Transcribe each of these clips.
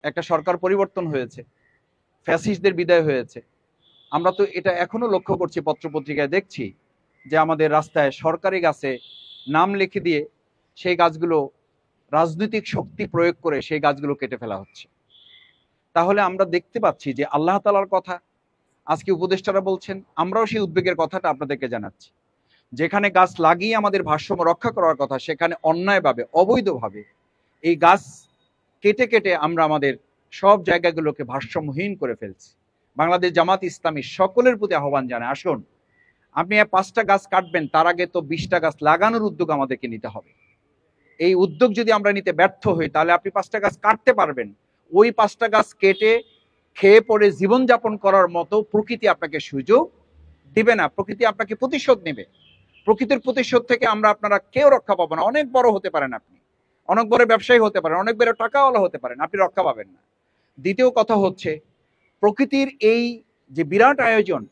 একটা সরকার পরিবর্তন হয়েছে, ফ্যাসিস্টদের বিদায় হয়েছে। আমরা তো এটা এখনো লক্ষ্য করছি, পত্রপত্রিকায় দেখছি যে আমাদের রাস্তায় সরকারি গাছে নাম লিখে দিয়ে সেই গাছগুলো রাজনৈতিক শক্তি প্রয়োগ করে সেই গাছগুলো কেটে ফেলা হচ্ছে। তাহলে আমরা দেখতে পাচ্ছি যে আল্লাহ তাআলার কথা আজকে উপদেষ্টারা বলছেন, আমরাও সেই উদ্বেগের কথাটা আপনাদেরকে জানাচ্ছি। যেখানে গাছ লাগিয়ে আমাদের ভারসাম্য রক্ষা করার কথা, সেখানে অন্যায়ভাবে, অবৈধভাবে এই গাছ কেটে কেটে আমরা আমাদের সব জায়গাগুলোকে ভারসাম্যহীন করে ফেলছি। বাংলাদেশ জামাত ইসলামী সকলের প্রতি আহ্বান জানায়, আসুন, আপনি 5টা গাছ কাটবেন, তার আগে তো 20টা গাছ লাগানোর উদ্যোগ আমাদেরকে নিতে হবে। এই উদ্যোগ যদি আমরা নিতে ব্যর্থ হই, তাহলে আপনি 5টা গাছ কাটতে পারবেন, ওই 5টা গাছ কেটে খেয়ে পড়ে জীবনযাপন করার মতো প্রকৃতি আপনাকে সুযোগ দিবে না। প্রকৃতি আপনাকে প্রতিশোধ নেবে। প্রকৃতির প্রতিশোধ থেকে আমরা আপনারা কেউ রক্ষা পাবো না। অনেক বড় হতে পারেন আপনি, অনেক বড় ব্যবসায়ী হতে পারেন, অনেক বড় টাকাওয়ালা হতে পারেন, আপনি রক্ষা পাবেন না। দ্বিতীয় কথা হচ্ছে, প্রকৃতির এই যে বিরাট আয়োজন,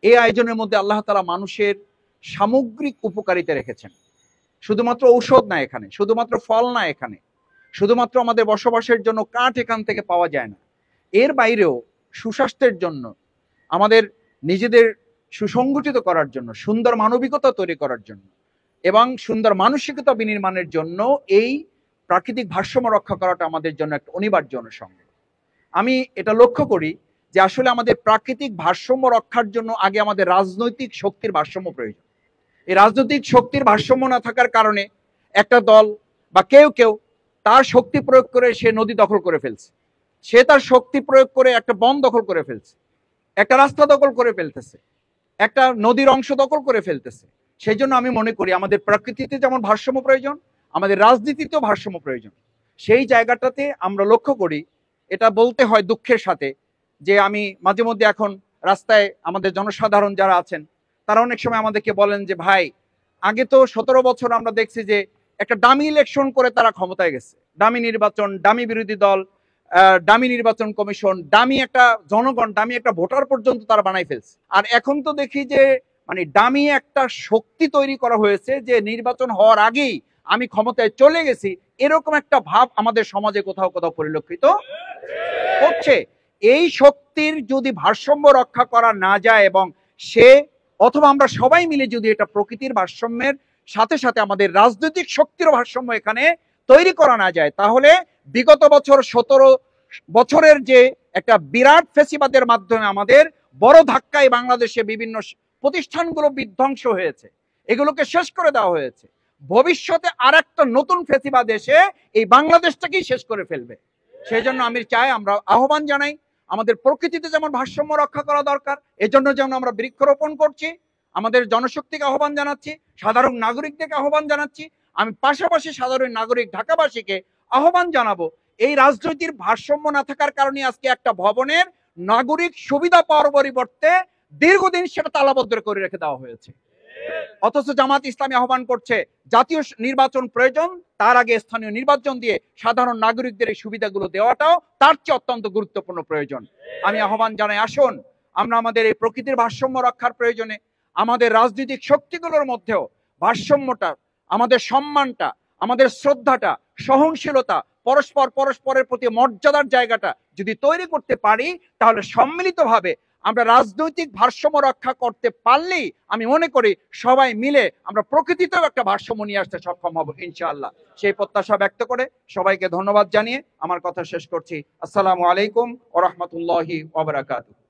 এই আয়োজনের মধ্যে আল্লাহ তাআলা মানুষের সামগ্রিক উপকারিতা রেখেছেন। শুধুমাত্র ঔষধ না এখানে, শুধুমাত্র ফল না এখানে, শুধুমাত্র আমাদের বসবাসের জন্য কাঠ এখান থেকে পাওয়া যায় না। এর বাইরেও সুস্বাস্থ্যের জন্য, আমাদের নিজেদের সুসংগঠিত করার জন্য, সুন্দর মানবিকতা তৈরি করার জন্য এবং সুন্দর মানসিকতা বিনির্মাণের জন্য এই প্রাকৃতিক ভারসাম্য রক্ষা করাটা আমাদের জন্য একটা অনিবার্য অনুষঙ্গ। আমি এটা লক্ষ্য করি যে আসলে আমাদের প্রাকৃতিক ভারসাম্য রক্ষার জন্য আগে আমাদের রাজনৈতিক শক্তির ভারসাম্য প্রয়োজন। এই রাজনৈতিক শক্তির ভারসাম্য না থাকার কারণে একটা দল বা কেউ কেউ তার শক্তি প্রয়োগ করে সে নদী দখল করে ফেলছে, সে তার শক্তি প্রয়োগ করে একটা বন দখল করে ফেলছে, একটা রাস্তা দখল করে ফেলতেছে, একটা নদীর অংশ দখল করে ফেলতেছে। সেই জন্য আমি মনে করি আমাদের প্রকৃতিতে যেমন ভারসাম্য প্রয়োজন, আমাদের রাজনীতিতেও ভারসাম্য প্রয়োজন। সেই জায়গাটাতে আমরা লক্ষ্য করি, এটা বলতে হয় দুঃখের সাথে, যে আমি মাঝে মধ্যে এখন রাস্তায় আমাদের জনসাধারণ যারা আছেন তারা অনেক সময় আমাদেরকে বলেন যে ভাই, আগে তো 17 বছর আমরা দেখছি যে একটা ডামি ইলেকশন করে তারা ক্ষমতায় গেছে, ডামি নির্বাচন, ডামি বিরোধী দল, ডামি নির্বাচন কমিশন, ডামি একটা জনগণ, ডামি একটা ভোটার পর্যন্ত তারা বানাই ফেলছে। আর এখন তো দেখি যে মানে ডামি একটা শক্তি তৈরি করা হয়েছে যে নির্বাচন হওয়ার আগেই আমি ক্ষমতায় চলে গেছি, এরকম একটা ভাব আমাদের সমাজে কোথাও কোথাও পরিলক্ষিত হচ্ছে। এই শক্তির যদি ভারসাম্য রক্ষা করা না যায় এবং সে অথবা আমরা সবাই মিলে যদি এটা প্রকৃতির ভারসাম্যের সাথে সাথে আমাদের রাজনৈতিক শক্তির ভারসাম্য এখানে তৈরি করা না যায়, তাহলে বিগত বছর 17 বছরের যে একটা বিরাট ফেসিবাদের মাধ্যমে আমাদের বড় ধাক্কায় বাংলাদেশে বিভিন্ন প্রতিষ্ঠানগুলো বিধ্বংস হয়েছে, এগুলোকে শেষ করে দেওয়া হয়েছে। ভবিষ্যতে আর একটা নতুন ফেসিবাদ এসে এই বাংলাদেশটাকেই শেষ করে ফেলবে। সেই জন্য আমি চাই, আমরা আহ্বান জানাই, আমাদের প্রকৃতিতে যেমন ভারসাম্য রক্ষা করা দরকার, এজন্য যেমন আমরা বৃক্ষরোপণ করছি, আমাদের জনশক্তিকে আহ্বান জানাচ্ছি, সাধারণ নাগরিকদেরকে আহ্বান জানাচ্ছি, আমি পাশাপাশি সাধারণ নাগরিক ঢাকাবাসীকে আহ্বান জানাবো, এই রাজনৈতিক ভারসাম্য না থাকার কারণে আজকে একটা ভবনের নাগরিক সুবিধা পাওয়ার পরিবর্তে দীর্ঘদিন সেটা তালাবদ্ধ করে রেখে দেওয়া হয়েছে। অথচ জামাত ইসলামী আহ্বান করছে জাতীয় নির্বাচন প্রয়োজন, তার আগে স্থানীয় নির্বাচন দিয়ে সাধারণ নাগরিকদের এই সুবিধাগুলো দেওয়াটাও তার চেয়ে অত্যন্ত গুরুত্বপূর্ণ প্রয়োজন। আমি আহ্বান জানাই, আসুন আমরা আমাদের এই প্রকৃতির ভারসাম্য রক্ষার প্রয়োজনে আমাদের রাজনৈতিক শক্তিগুলোর মধ্যেও ভারসাম্যটা, আমাদের সম্মানটা, আমাদের শ্রদ্ধাটা, সহনশীলতা, পরস্পরের প্রতি মর্যাদার জায়গাটা যদি তৈরি করতে পারি, তাহলে সম্মিলিতভাবে আমরা রাজনৈতিক ভারসাম্য রক্ষা করতে পারলেই আমি মনে করি সবাই মিলে আমরা প্রকৃতিতেও একটা ভারসাম্য নিয়ে আসতে সক্ষম হব ইনশাআল্লাহ। সেই প্রত্যাশা ব্যক্ত করে সবাইকে ধন্যবাদ জানিয়ে আমার কথা শেষ করছি। আসসালামু আলাইকুম ওয়া রাহমাতুল্লাহি ওয়া বারাকাতুহু।